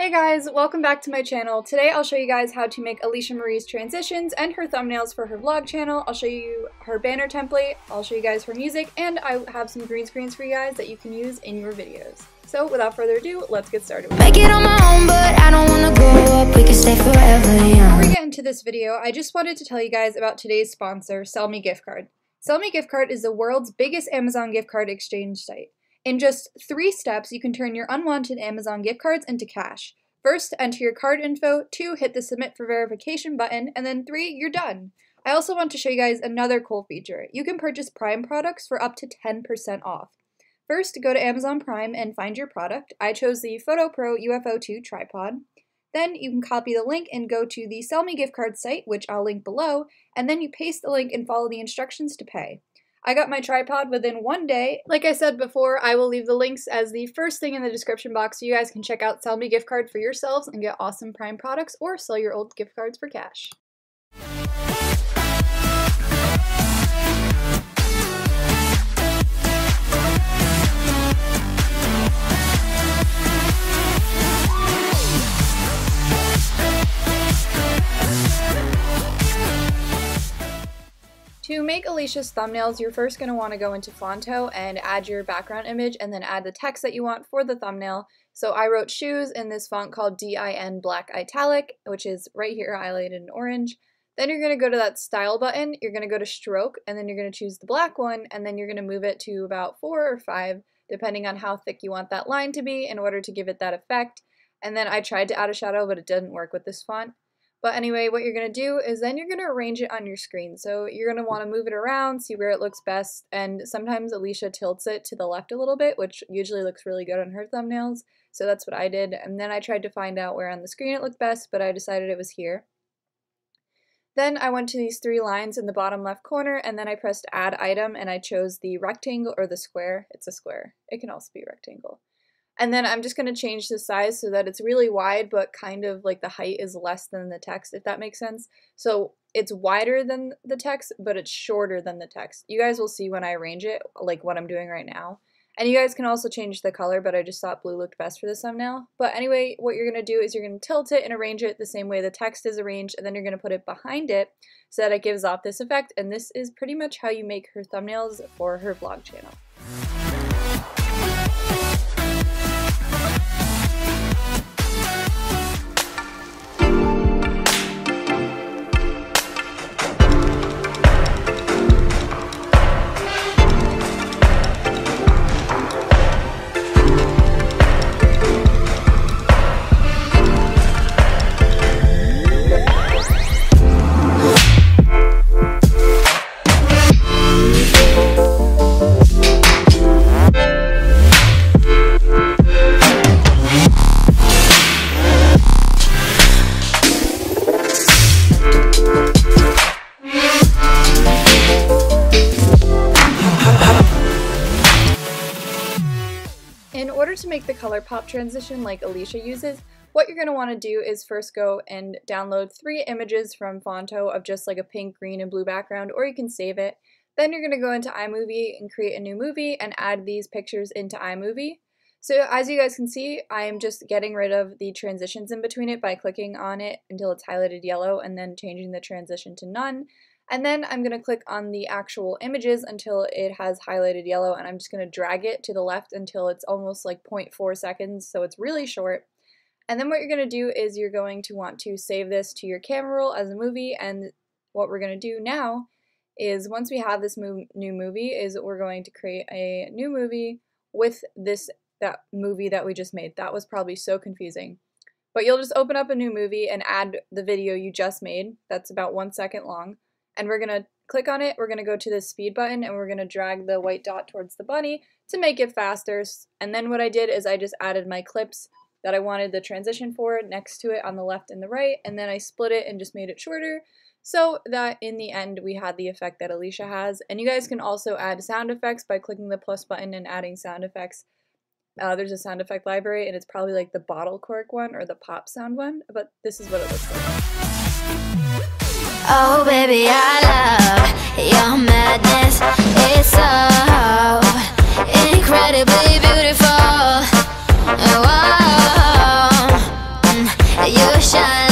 Hey guys, welcome back to my channel. Today I'll show you guys how to make Alicia Marie's transitions and her thumbnails for her vlog channel. I'll show you her banner template, I'll show you guys her music, and I have some green screens for you guys that you can use in your videos. So without further ado, let's get started. Make it on my own, but I don't wanna grow up. We can stay forever young. Before we get into this video, I just wanted to tell you guys about today's sponsor, SellMeGiftcard. SellMeGiftcard is the world's biggest Amazon gift card exchange site. In just 3 steps, you can turn your unwanted Amazon gift cards into cash. First, enter your card info, 2, hit the submit for verification button, and then 3, you're done. I also want to show you guys another cool feature. You can purchase Prime products for up to 10% off. First, go to Amazon Prime and find your product. I chose the Photo Pro UFO 2 tripod. Then you can copy the link and go to the SellMeGiftcard site, which I'll link below, and then you paste the link and follow the instructions to pay. I got my tripod within 1 day. Like I said before, I will leave the links as the first thing in the description box so you guys can check out SellMeGiftcard for yourselves and get awesome Prime products or sell your old gift cards for cash. To make Alicia's thumbnails, you're first going to want to go into Fonto and add your background image and then add the text that you want for the thumbnail. So I wrote shoes in this font called DIN Black Italic, which is right here highlighted in orange. Then you're going to go to that style button, you're going to go to stroke, and then you're going to choose the black one, and then you're going to move it to about 4 or 5, depending on how thick you want that line to be in order to give it that effect. And then I tried to add a shadow, but it didn't work with this font. But anyway, what you're going to do is then you're going to arrange it on your screen. So you're going to want to move it around, see where it looks best, and sometimes Alicia tilts it to the left a little bit, which usually looks really good on her thumbnails. So that's what I did, and then I tried to find out where on the screen it looked best, but I decided it was here. Then I went to these 3 lines in the bottom left corner, and then I pressed Add Item, and I chose the rectangle or the square. It's a square. It can also be a rectangle. And then I'm just going to change the size so that it's really wide, but kind of like the height is less than the text, if that makes sense. So it's wider than the text, but it's shorter than the text. You guys will see when I arrange it, like what I'm doing right now. And you guys can also change the color, but I just thought blue looked best for this thumbnail. But anyway, what you're going to do is you're going to tilt it and arrange it the same way the text is arranged, and then you're going to put it behind it so that it gives off this effect. And this is pretty much how you make her thumbnails for her vlog channel. In order to make the color pop transition like Alicia uses, what you're going to want to do is first go and download 3 images from Fonto of just like a pink, green, and blue background, or you can save it. Then you're going to go into iMovie and create a new movie and add these pictures into iMovie. So as you guys can see, I'm just getting rid of the transitions in between it by clicking on it until it's highlighted yellow and then changing the transition to none. And then I'm going to click on the actual images until it has highlighted yellow, and I'm just going to drag it to the left until it's almost like 0.4 seconds, so it's really short. And then what you're going to do is you're going to want to save this to your camera roll as a movie, and what we're going to do now is once we have this new movie is we're going to create a new movie with that movie that we just made. That was probably so confusing. But you'll just open up a new movie and add the video you just made. That's about 1 second long. And we're going to click on it, we're going to go to the speed button, and we're going to drag the white dot towards the bunny to make it faster. And then what I did is I just added my clips that I wanted the transition for next to it on the left and the right, and then I split it and just made it shorter so that in the end we had the effect that Alicia has. And you guys can also add sound effects by clicking the plus button and adding sound effects. There's a sound effect library, and it's probably like the bottle cork one or the pop sound one, but this is what it looks like. Oh baby, I love your madness. It's so incredibly beautiful. Oh, you shine